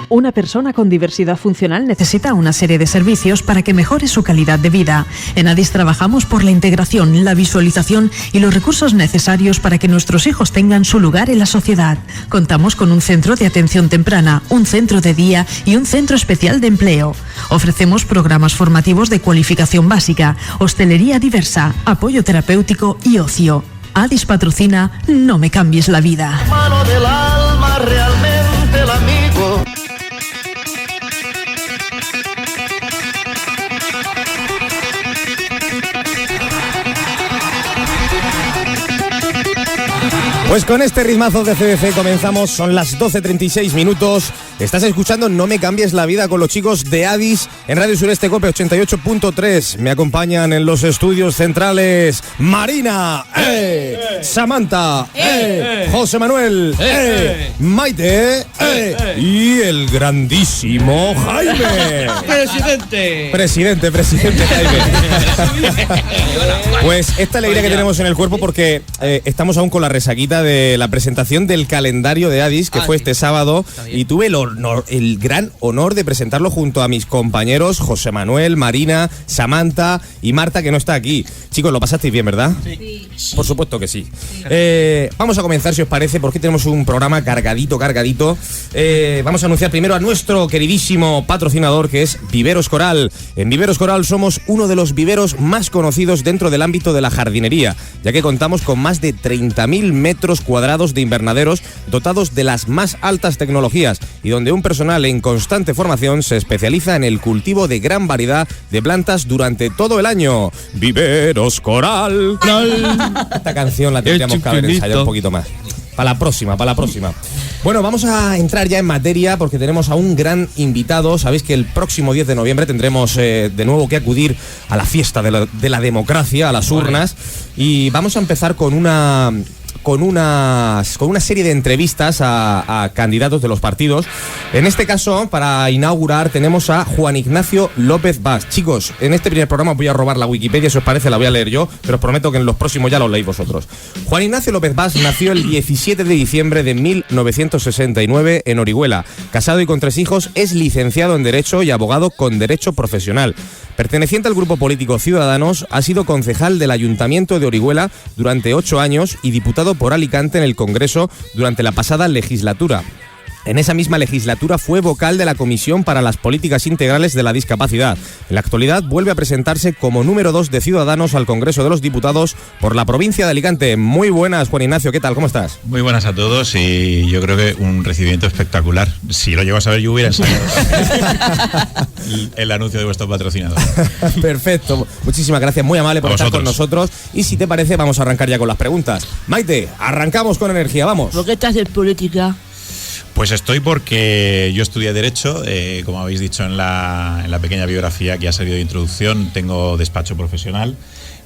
Una persona con diversidad funcional necesita una serie de servicios para que mejore su calidad de vida. En ADIS trabajamos por la integración, la visualización y los recursos necesarios para que nuestros hijos tengan su lugar en la sociedad. Contamos con un centro de atención temprana, un centro de día y un centro especial de empleo. Ofrecemos programas formativos de cualificación básica, hostelería diversa, apoyo terapéutico y ocio. ADIS patrocina No me cambies la vida. Mano del alma, realmente el amigo. Pues con este ritmazo de CDC comenzamos, son las 12:36 minutos. Estás escuchando No me cambies la vida con los chicos de ADIS en Radio Sureste Cope 88.3. Me acompañan en los estudios centrales Marina, Samantha, José Manuel, Maite, y el grandísimo Jaime. Presidente Jaime. Pues esta alegría que tenemos en el cuerpo porque estamos aún con la resaquita de la presentación del calendario de ADIS que fue este sábado y tuve el gran honor de presentarlo junto a mis compañeros José Manuel, Marina, Samantha y Marta, que no está aquí. Chicos, lo pasasteis bien, ¿verdad? Sí. Por supuesto que sí. Vamos a comenzar, si os parece, porque tenemos un programa cargadito. Vamos a anunciar primero a nuestro queridísimo patrocinador, que es Viveros Coral. En Viveros Coral somos uno de los viveros más conocidos dentro del ámbito de la jardinería, ya que contamos con más de 30.000 metros cuadrados de invernaderos dotados de las más altas tecnologías y donde un personal en constante formación se especializa en el cultivo de gran variedad de plantas durante todo el año. Viveros Coral. Esta canción la tendríamos que haber ensayado un poquito más. Para la próxima. Bueno, vamos a entrar ya en materia porque tenemos a un gran invitado. Sabéis que el próximo 10 de noviembre tendremos de nuevo que acudir a la fiesta de la democracia, a las urnas. Y vamos a empezar con una serie de entrevistas a candidatos de los partidos. En este caso, para inaugurar, tenemos a Juan Ignacio López Bas. Chicos, en este primer programa voy a robar la Wikipedia, si os parece la voy a leer yo, pero os prometo que en los próximos ya lo leéis vosotros. Juan Ignacio López Bas nació el 17 de diciembre de 1969 en Orihuela. Casado y con 3 hijos, es licenciado en Derecho y abogado con Derecho Profesional. Perteneciente al grupo político Ciudadanos, ha sido concejal del Ayuntamiento de Orihuela durante 8 años y diputado por Alicante en el Congreso durante la pasada legislatura. En esa misma legislatura fue vocal de la Comisión para las Políticas Integrales de la Discapacidad. En la actualidad vuelve a presentarse como número 2 de Ciudadanos al Congreso de los Diputados por la provincia de Alicante. Muy buenas, Juan Ignacio, ¿qué tal? ¿Cómo estás? Muy buenas a todos y yo creo que un recibimiento espectacular. Si lo llego a saber yo hubiera ensayado el anuncio de vuestro patrocinador. Perfecto, muchísimas gracias, muy amable por estar con nosotros. Y si te parece, vamos a arrancar ya con las preguntas. Maite, arrancamos con energía, vamos. ¿Por qué estás en política? Pues estoy porque yo estudié Derecho, como habéis dicho en la pequeña biografía que ha salido de introducción, tengo despacho profesional.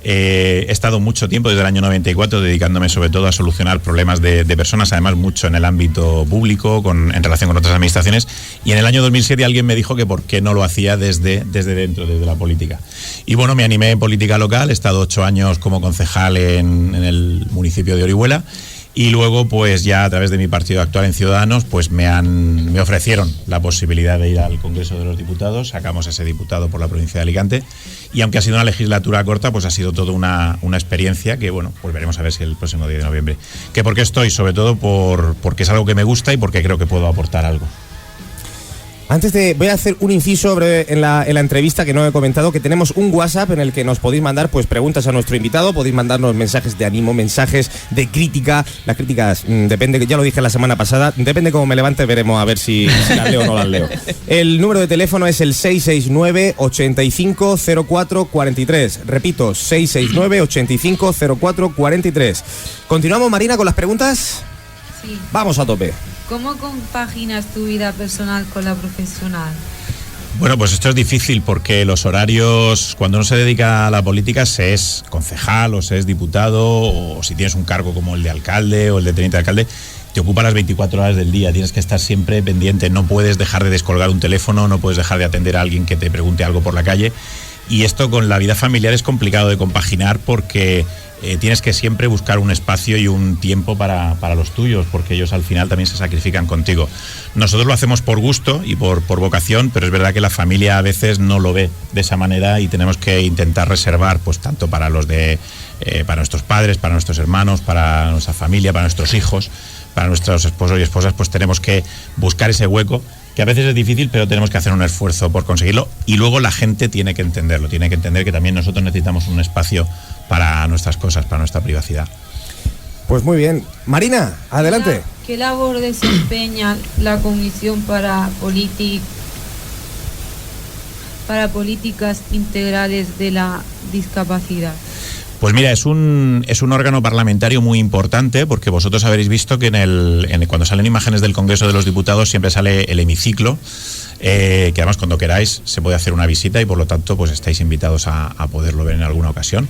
He estado mucho tiempo, desde el año 94, dedicándome sobre todo a solucionar problemas de personas, además mucho en el ámbito público, en relación con otras administraciones. Y en el año 2007 alguien me dijo que por qué no lo hacía desde dentro, desde la política. Y bueno, me animé en política local, he estado 8 años como concejal en el municipio de Orihuela. Y luego, pues ya a través de mi partido actual en Ciudadanos, pues me ofrecieron la posibilidad de ir al Congreso de los Diputados. Sacamos a ese diputado por la provincia de Alicante. Y aunque ha sido una legislatura corta, pues ha sido toda una experiencia que, bueno, pues veremos a ver si el próximo 10 de noviembre. ¿Que por qué estoy? Sobre todo porque es algo que me gusta y porque creo que puedo aportar algo. Voy a hacer un inciso breve en la entrevista que no he comentado, que tenemos un WhatsApp en el que nos podéis mandar pues preguntas a nuestro invitado, podéis mandarnos mensajes de ánimo, mensajes de crítica. Las críticas depende, ya lo dije la semana pasada, depende cómo me levante, veremos a ver si las leo o no las leo. El número de teléfono es el 669-850443. Repito, 669-850443. ¿Continuamos, Marina, con las preguntas? Sí. Vamos a tope. ¿Cómo compaginas tu vida personal con la profesional? Bueno, pues esto es difícil porque los horarios, cuando uno se dedica a la política, se es concejal o se es diputado, o si tienes un cargo como el de alcalde o el de teniente de alcalde, te ocupa las 24 horas del día, tienes que estar siempre pendiente, no puedes dejar de descolgar un teléfono, no puedes dejar de atender a alguien que te pregunte algo por la calle. Y esto con la vida familiar es complicado de compaginar porque tienes que siempre buscar un espacio y un tiempo para los tuyos, porque ellos al final también se sacrifican contigo. Nosotros lo hacemos por gusto y por vocación, pero es verdad que la familia a veces no lo ve de esa manera y tenemos que intentar reservar, pues tanto para para nuestros padres, para nuestros hermanos, para nuestra familia, para nuestros hijos, para nuestros esposos y esposas, pues tenemos que buscar ese hueco, que a veces es difícil, pero tenemos que hacer un esfuerzo por conseguirlo, y luego la gente tiene que entenderlo, tiene que entender que también nosotros necesitamos un espacio para nuestras cosas, para nuestra privacidad. Pues muy bien. Marina, adelante. ¿Qué labor desempeña la Comisión para Políticas Integrales de la Discapacidad? Pues mira, es un órgano parlamentario muy importante, porque vosotros habréis visto que cuando salen imágenes del Congreso de los Diputados siempre sale el hemiciclo, que además cuando queráis se puede hacer una visita y por lo tanto pues estáis invitados a poderlo ver en alguna ocasión.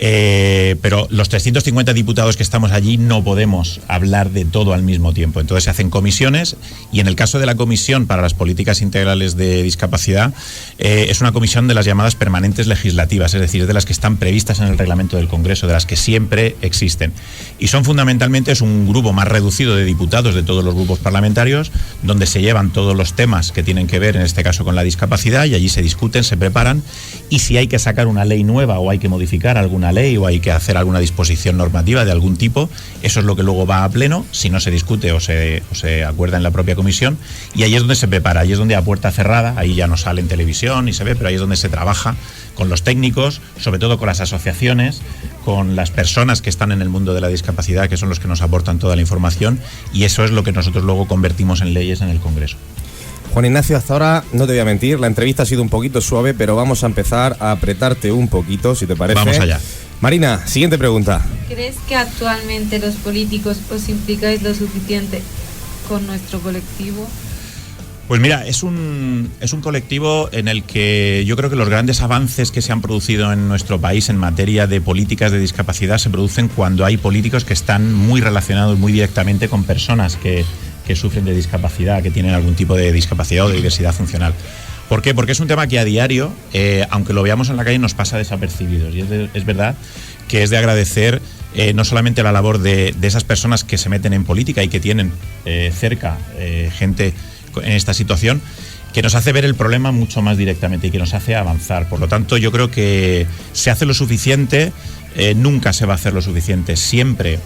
Pero los 350 diputados que estamos allí no podemos hablar de todo al mismo tiempo. Entonces se hacen comisiones, y en el caso de la Comisión para las Políticas Integrales de Discapacidad, es una comisión de las llamadas permanentes legislativas, es decir, de las que están previstas en el reglamento del Congreso, de las que siempre existen. Y son fundamentalmente, es un grupo más reducido de diputados de todos los grupos parlamentarios, donde se llevan todos los temas que tienen que ver, en este caso, con la discapacidad, y allí se discuten, se preparan, y si hay que sacar una ley nueva o hay que modificar alguna ley o hay que hacer alguna disposición normativa de algún tipo, eso es lo que luego va a pleno, si no se discute o se acuerda en la propia comisión, y ahí es donde se prepara, ahí es donde a puerta cerrada, ahí ya no sale en televisión y se ve, pero ahí es donde se trabaja con los técnicos, sobre todo con las asociaciones, con las personas que están en el mundo de la discapacidad, que son los que nos aportan toda la información, y eso es lo que nosotros luego convertimos en leyes en el Congreso. Juan Ignacio, hasta ahora, no te voy a mentir, la entrevista ha sido un poquito suave, pero vamos a empezar a apretarte un poquito, si te parece. Vamos allá. Marina, siguiente pregunta. ¿Crees que actualmente los políticos os implicáis lo suficiente con nuestro colectivo? Pues mira, es un colectivo en el que yo creo que los grandes avances que se han producido en nuestro país en materia de políticas de discapacidad se producen cuando hay políticos que están muy relacionados muy directamente con personas que sufren de discapacidad, que tienen algún tipo de discapacidad o de diversidad funcional. ¿Por qué? Porque es un tema que a diario, aunque lo veamos en la calle, nos pasa desapercibidos. Y es verdad que es de agradecer no solamente la labor de esas personas que se meten en política y que tienen cerca gente en esta situación, que nos hace ver el problema mucho más directamente y que nos hace avanzar. Por lo tanto, yo creo que se hace lo suficiente, nunca se va a hacer lo suficiente, siempre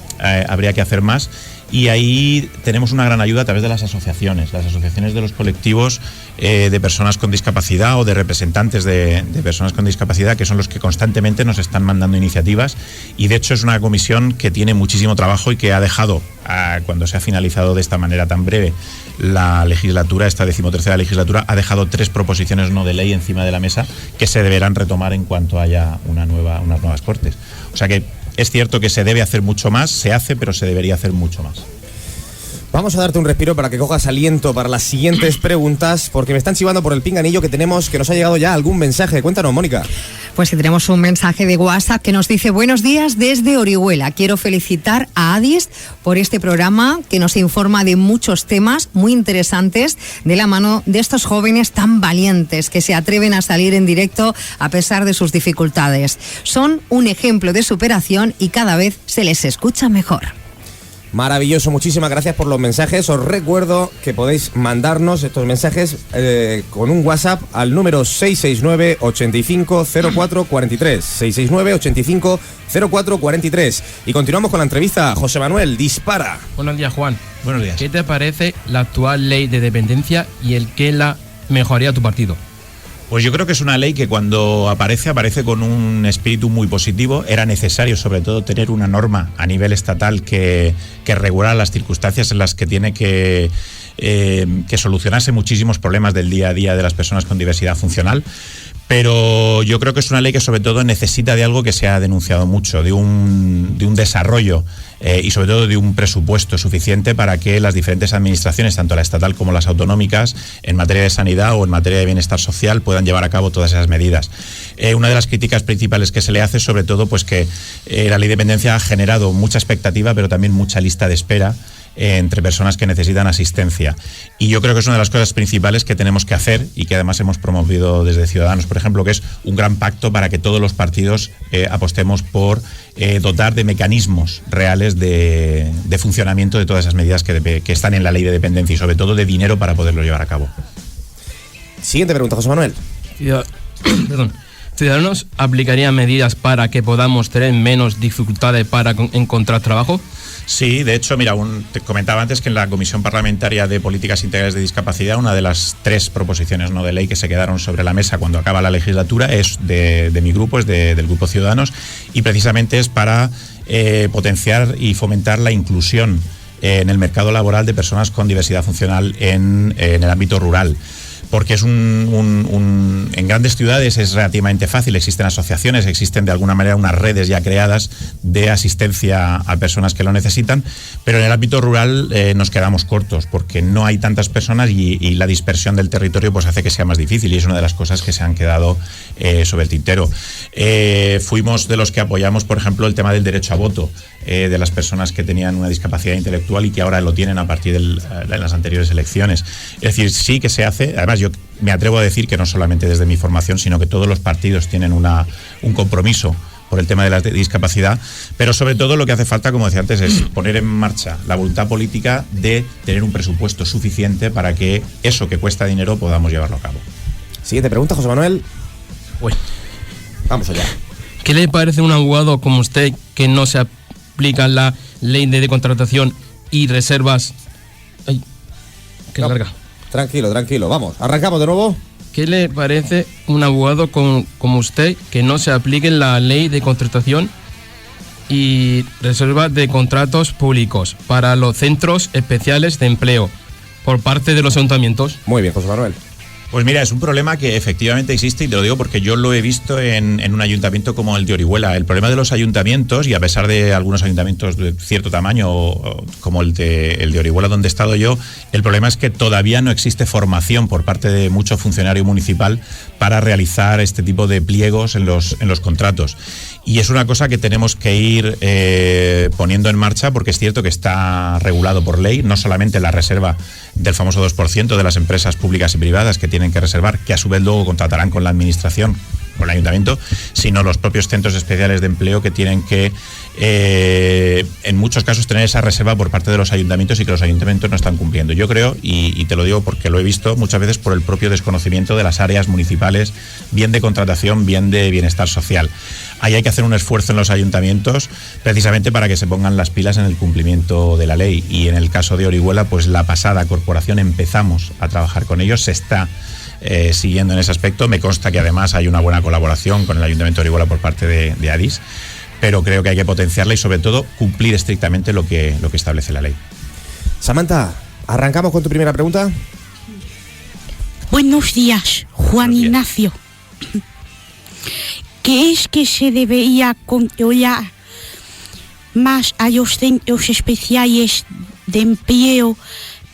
habría que hacer más. Y ahí tenemos una gran ayuda a través de las asociaciones de los colectivos de personas con discapacidad o de representantes de personas con discapacidad, que son los que constantemente nos están mandando iniciativas, y de hecho es una comisión que tiene muchísimo trabajo y que ha dejado, cuando se ha finalizado de esta manera tan breve la legislatura, esta 13ª legislatura, ha dejado 3 proposiciones no de ley encima de la mesa que se deberán retomar en cuanto haya unas nuevas Cortes. O sea que es cierto que se debe hacer mucho más, se hace, pero se debería hacer mucho más. Vamos a darte un respiro para que cojas aliento para las siguientes preguntas, porque me están chivando por el pinganillo que nos ha llegado ya algún mensaje. Cuéntanos, Mónica. Pues sí, tenemos un mensaje de WhatsApp que nos dice: buenos días desde Orihuela. Quiero felicitar a Adis por este programa que nos informa de muchos temas muy interesantes de la mano de estos jóvenes tan valientes que se atreven a salir en directo a pesar de sus dificultades. Son un ejemplo de superación y cada vez se les escucha mejor. Maravilloso, muchísimas gracias por los mensajes. Os recuerdo que podéis mandarnos estos mensajes con un WhatsApp al número 669 85 04 43. 669 85 04 43. Y continuamos con la entrevista. José Manuel, dispara. Buenos días, Juan. Buenos días. ¿Qué te parece la actual ley de dependencia y el que la mejoraría a tu partido? Pues yo creo que es una ley que cuando aparece con un espíritu muy positivo. Era necesario, sobre todo, tener una norma a nivel estatal que regulara las circunstancias en las que tiene que solucionarse muchísimos problemas del día a día de las personas con diversidad funcional. Pero yo creo que es una ley que sobre todo necesita de algo que se ha denunciado mucho, de un desarrollo y sobre todo de un presupuesto suficiente para que las diferentes administraciones, tanto la estatal como las autonómicas, en materia de sanidad o en materia de bienestar social, puedan llevar a cabo todas esas medidas. Una de las críticas principales que se le hace es sobre todo pues que la ley de dependencia ha generado mucha expectativa, pero también mucha lista de espera entre personas que necesitan asistencia. Y yo creo que es una de las cosas principales que tenemos que hacer y que además hemos promovido desde Ciudadanos, por ejemplo, que es un gran pacto para que todos los partidos apostemos por dotar de mecanismos reales de funcionamiento de todas esas medidas que están en la ley de dependencia y sobre todo de dinero para poderlo llevar a cabo. Siguiente pregunta, José Manuel. ¿Ciudadanos aplicaría medidas para que podamos tener menos dificultades para encontrar trabajo? Sí, de hecho, mira, te comentaba antes que en la Comisión Parlamentaria de Políticas Integrales de Discapacidad, una de las 3 proposiciones no de ley que se quedaron sobre la mesa cuando acaba la legislatura es de mi grupo, es del Grupo Ciudadanos, y precisamente es para potenciar y fomentar la inclusión en el mercado laboral de personas con diversidad funcional en el ámbito rural. Porque es en grandes ciudades es relativamente fácil, existen asociaciones, existen de alguna manera unas redes ya creadas de asistencia a personas que lo necesitan, pero en el ámbito rural nos quedamos cortos porque no hay tantas personas y la dispersión del territorio pues hace que sea más difícil y es una de las cosas que se han quedado sobre el tintero. Fuimos de los que apoyamos, por ejemplo, el tema del derecho a voto de las personas que tenían una discapacidad intelectual y que ahora lo tienen a partir de las anteriores elecciones. Es decir, sí que se hace, además yo me atrevo a decir que no solamente desde mi formación, sino que todos los partidos tienen un compromiso por el tema de la discapacidad, pero sobre todo lo que hace falta, como decía antes, es poner en marcha la voluntad política de tener un presupuesto suficiente para que eso que cuesta dinero podamos llevarlo a cabo. Siguiente pregunta, José Manuel. Uy. Vamos allá. ¿Qué le parece a un abogado como usted que no se aplica la ley de contratación y reservas? Ay, qué larga. Tranquilo, vamos, arrancamos de nuevo. ¿Qué le parece un abogado como usted que no se aplique la ley de contratación y reserva de contratos públicos para los centros especiales de empleo por parte de los ayuntamientos? Muy bien, José Manuel. Pues mira, es un problema que efectivamente existe y te lo digo porque yo lo he visto en un ayuntamiento como el de Orihuela. El problema de los ayuntamientos, y a pesar de algunos ayuntamientos de cierto tamaño, como el de Orihuela donde he estado yo, el problema es que todavía no existe formación por parte de mucho funcionario municipal para realizar este tipo de pliegos en los contratos. Y es una cosa que tenemos que ir poniendo en marcha porque es cierto que está regulado por ley, no solamente la reserva del famoso 2% de las empresas públicas y privadas que tienen que reservar, que a su vez luego contratarán con la administración, con el ayuntamiento, sino los propios centros especiales de empleo que tienen que, en muchos casos, tener esa reserva por parte de los ayuntamientos y que los ayuntamientos no están cumpliendo. Yo creo, y te lo digo porque lo he visto muchas veces por el propio desconocimiento de las áreas municipales, bien de contratación, bien de bienestar social. Ahí hay que hacer un esfuerzo en los ayuntamientos precisamente para que se pongan las pilas en el cumplimiento de la ley. Y en el caso de Orihuela, pues la pasada corporación empezamos a trabajar con ellos, se está siguiendo en ese aspecto. Me consta que además hay una buena colaboración con el Ayuntamiento de Orihuela por parte de ADIS, pero creo que hay que potenciarla y sobre todo cumplir estrictamente lo que establece la ley. Samantha, ¿arrancamos con tu primera pregunta? Buenos días, Juan Ignacio. ¿Qué es que se debería controlar más a los centros especiales de empleo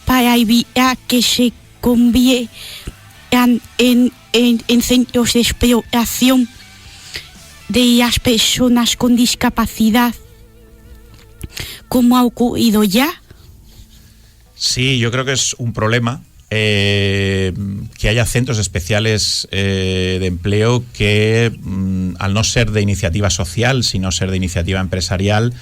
para evitar que se conviertan en centros de explotación de las personas con discapacidad, como ha ocurrido ya? Sí, yo creo que es un problema que haya centros especiales de empleo que, al no ser de iniciativa social, sino ser de iniciativa empresarial,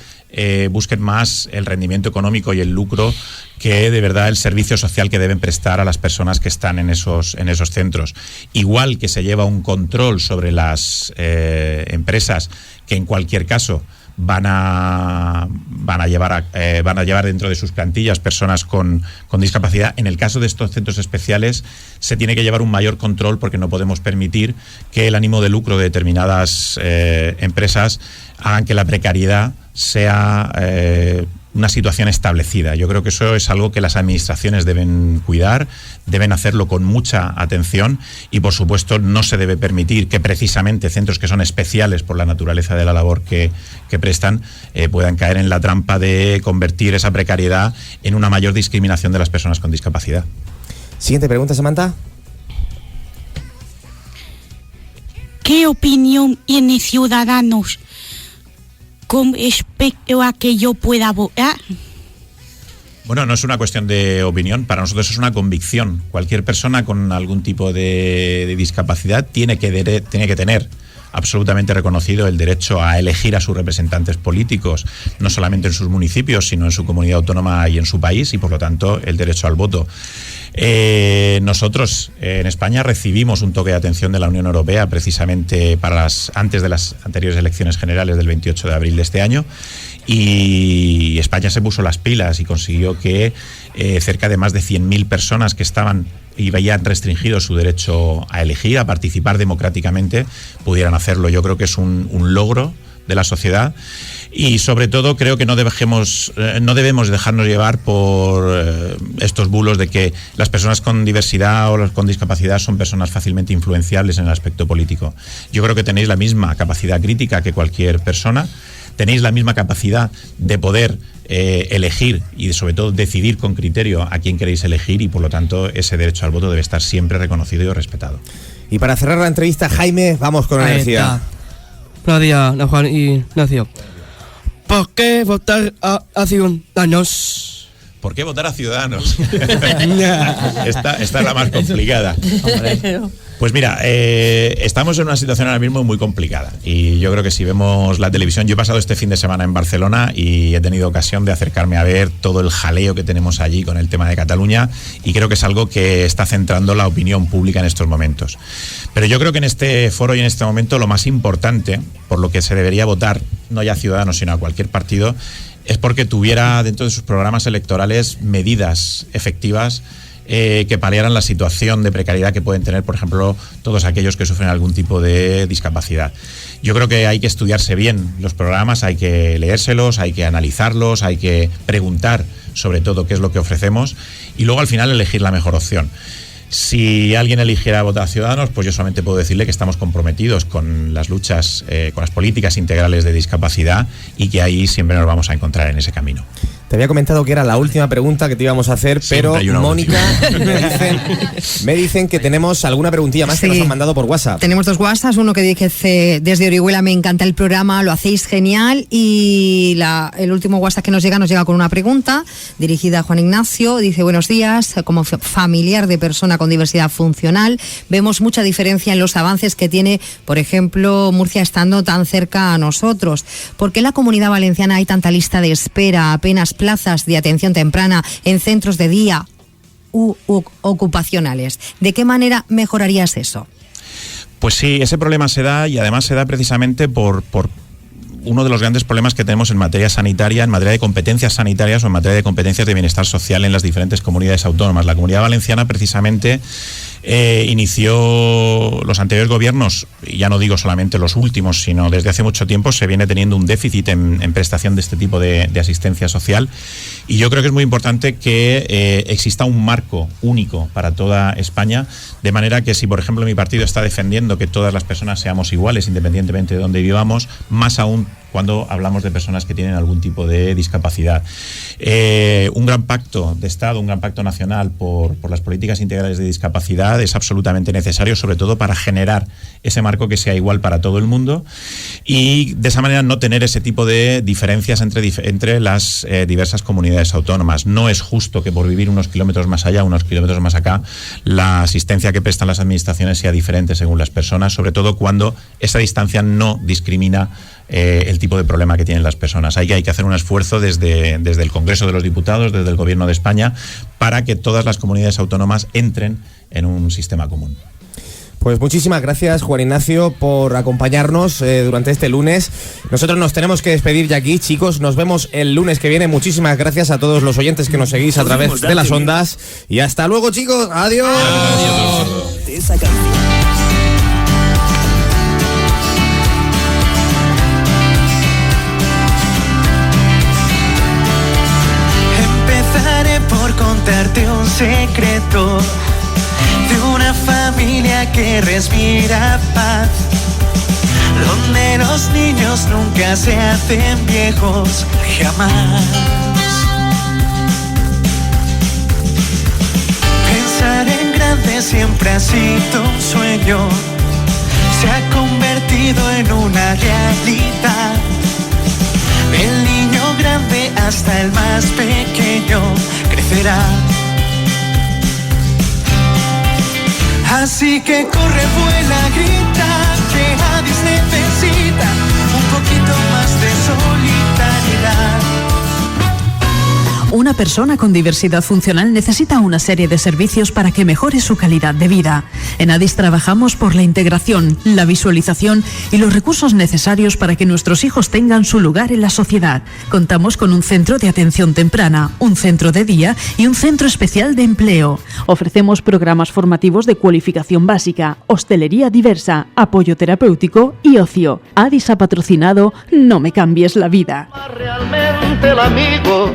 busquen más el rendimiento económico y el lucro que de verdad el servicio social que deben prestar a las personas que están en esos centros. Igual que se lleva un control sobre las empresas que en cualquier caso van a llevar dentro de sus plantillas personas con discapacidad. En el caso de estos centros especiales se tiene que llevar un mayor control porque no podemos permitir que el ánimo de lucro de determinadas empresas hagan que la precariedad sea una situación establecida. Yo creo que eso es algo que las administraciones deben cuidar, deben hacerlo con mucha atención y, por supuesto, no se debe permitir que precisamente centros que son especiales por la naturaleza de la labor que prestan puedan caer en la trampa de convertir esa precariedad en una mayor discriminación de las personas con discapacidad. Siguiente pregunta, Samantha. ¿Qué opinión tiene Ciudadanos con respecto a que yo pueda votar? Bueno, no es una cuestión de opinión, para nosotros es una convicción. Cualquier persona con algún tipo de discapacidad tiene que tener absolutamente reconocido el derecho a elegir a sus representantes políticos, no solamente en sus municipios, sino en su comunidad autónoma y en su país, y por lo tanto el derecho al voto. Nosotros en España recibimos un toque de atención de la Unión Europea precisamente antes de las anteriores elecciones generales del 28 de abril de este año, y España se puso las pilas y consiguió que cerca de más de 100.000 personas que estaban y veían restringido su derecho a elegir, a participar democráticamente, pudieran hacerlo. Yo creo que es un logro de la sociedad, y sobre todo creo que no debemos dejarnos llevar por estos bulos de que las personas con diversidad o con discapacidad son personas fácilmente influenciables en el aspecto político. Yo creo que tenéis la misma capacidad crítica que cualquier persona, tenéis la misma capacidad de poder elegir y sobre todo decidir con criterio a quién queréis elegir, y por lo tanto ese derecho al voto debe estar siempre reconocido y respetado. Y para cerrar la entrevista, Jaime, vamos con energía. Buenos días, Juan y Ignacio. ¿Por qué votar a Ciudadanos? ¿Por qué votar a Ciudadanos? Esta es la más complicada. Pues mira, estamos en una situación ahora mismo muy complicada, y yo creo que si vemos la televisión, yo he pasado este fin de semana en Barcelona y he tenido ocasión de acercarme a ver todo el jaleo que tenemos allí con el tema de Cataluña, y creo que es algo que está centrando la opinión pública en estos momentos. Pero yo creo que en este foro y en este momento lo más importante, por lo que se debería votar, no ya a Ciudadanos sino a cualquier partido, es porque tuviera dentro de sus programas electorales medidas efectivas que paliaran la situación de precariedad que pueden tener, por ejemplo, todos aquellos que sufren algún tipo de discapacidad. Yo creo que hay que estudiarse bien los programas, hay que leérselos, hay que analizarlos, hay que preguntar sobre todo qué es lo que ofrecemos, y luego al final elegir la mejor opción. Si alguien eligiera votar a Ciudadanos, pues yo solamente puedo decirle que estamos comprometidos con las luchas, con las políticas integrales de discapacidad, y que ahí siempre nos vamos a encontrar en ese camino. Te había comentado que era la última pregunta que te íbamos a hacer, pero Mónica, me dicen que tenemos alguna preguntilla más que nos han mandado por WhatsApp. Tenemos 2 WhatsApps, uno que dice desde Orihuela: me encanta el programa, lo hacéis genial, y el último WhatsApp que nos llega con una pregunta dirigida a Juan Ignacio. Dice: buenos días, como familiar de persona con diversidad funcional, vemos mucha diferencia en los avances que tiene, por ejemplo, Murcia estando tan cerca a nosotros. ¿Por qué en la Comunidad Valenciana hay tanta lista de espera, apenas plazas de atención temprana en centros de día u ocupacionales? ¿De qué manera mejorarías eso? Pues sí, ese problema se da, y además se da precisamente por uno de los grandes problemas que tenemos en materia sanitaria, en materia de competencias sanitarias o en materia de competencias de bienestar social en las diferentes comunidades autónomas. La Comunidad Valenciana precisamente inició los anteriores gobiernos, y ya no digo solamente los últimos, sino desde hace mucho tiempo se viene teniendo un déficit en prestación de este tipo de asistencia social, y yo creo que es muy importante que exista un marco único para toda España, de manera que si por ejemplo mi partido está defendiendo que todas las personas seamos iguales independientemente de dónde vivamos, más aún cuando hablamos de personas que tienen algún tipo de discapacidad. Un gran pacto de Estado, un gran pacto nacional por las políticas integrales de discapacidad es absolutamente necesario, sobre todo para generar ese marco que sea igual para todo el mundo, y de esa manera no tener ese tipo de diferencias entre las diversas comunidades autónomas. No es justo que por vivir unos kilómetros más allá, unos kilómetros más acá, la asistencia que prestan las administraciones sea diferente según las personas, sobre todo cuando esa distancia no discrimina el tipo de problema que tienen las personas. Hay que hacer un esfuerzo desde el Congreso de los Diputados, desde el Gobierno de España, para que todas las comunidades autónomas entren en un sistema común. Pues muchísimas gracias, Juan Ignacio, por acompañarnos durante este lunes. Nosotros nos tenemos que despedir ya aquí, chicos. Nos vemos el lunes que viene. Muchísimas gracias a todos los oyentes que nos seguís a través de las ondas. Y hasta luego, chicos. Adiós. Adiós. Empezaré por contarte un secreto de una familia que respira paz, donde los niños nunca se hacen viejos, jamás. Pensar en grande siempre ha sido un sueño, se ha convertido en una realidad. El niño grande grande hasta el más pequeño crecerá. Así que corre, vuela, grita, que Adis necesita un poquito más de solidaridad. Una persona con diversidad funcional necesita una serie de servicios para que mejore su calidad de vida. En ADIS trabajamos por la integración, la visualización y los recursos necesarios para que nuestros hijos tengan su lugar en la sociedad. Contamos con un centro de atención temprana, un centro de día y un centro especial de empleo. Ofrecemos programas formativos de cualificación básica, hostelería diversa, apoyo terapéutico y ocio. ADIS ha patrocinado No me cambies la vida. Realmente el amigo